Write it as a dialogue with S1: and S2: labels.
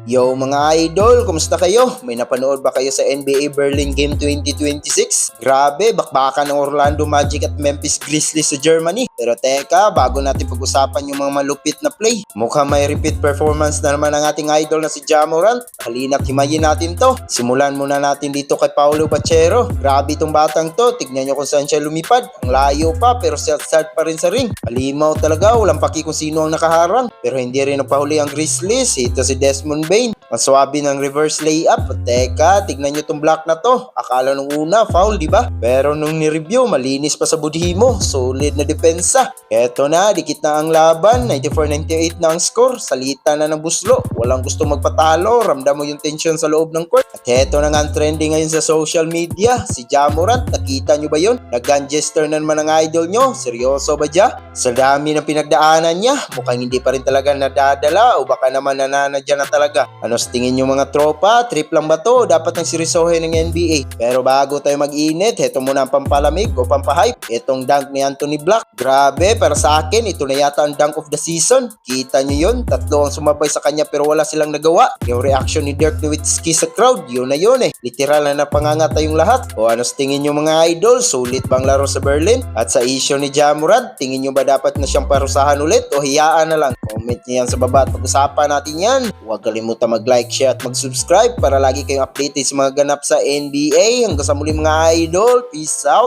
S1: Yo mga idol, kumusta kayo? May napanood ba kayo sa NBA Berlin Game 2026? Grabe, bakbakan ng Orlando Magic at Memphis Grizzlies sa Germany. Pero teka, bago natin pag-usapan yung mga malupit na play, mukhang may repeat performance na naman ang ating idol na si Ja Morant. Halina't himayin natin to. Simulan muna natin dito kay Paolo Banchero. Grabe itong batang to, tignan nyo kung saan siya lumipad. Ang layo pa pero self-start pa rin sa ring. Halimaw talaga, walang paki kung sino ang nakaharang. Pero hindi rin napahuli ang Grizzlies. Ito si Desmond Bane. Ang swabe ng reverse layup. Teka, tignan nyo tong block na to. Akala nung una, foul, di ba? Pero nung ni-review, malinis pa sa budhi mo. Solid na depensa. Eto na, dikit na ang laban. 94-98 na ang score. Salita na ng buslo. Walang gusto magpatalo. Ramdam mo yung tension sa loob ng court. At eto na nga ang trending ngayon sa social media. Si Ja Morant, nakita nyo ba yun? Nag-gun gesture na naman ang idol nyo. Seryoso ba Ja? Sa dami ng pinagdaanan niya, mukhang hindi pa rin talaga nadadala o baka naman nananadya na talaga. Ano sa tingin nyo mga tropa? Trip lang ba to? Dapat nang sirisohin ng NBA. Pero bago tayo mag-init, heto muna ang pampalamig o pampahype. Itong dunk ni Anthony Black. Grabe, para sa akin, ito na yata ang dunk of the season. Kita nyo yun? Tatlo ang sumabay sa kanya pero wala silang nagawa. Yung reaction ni Dirk Nowitzki sa crowd, yun na yun eh. Literal na napangangata yung lahat. O ano sa tingin nyo mga idol? Sulit bang laro sa Berlin? At sa issue ni Ja Morant, tingin nyo ba dapat na siyang parusahan ulit o hiyaan na lang? Comment nyo yan sa baba at pag-usapan natin yan. Huwag kalimutan mag-like, share at mag-subscribe para lagi kayong updated sa mga ganap sa NBA. Hanggang sa muli mga idol. Peace out!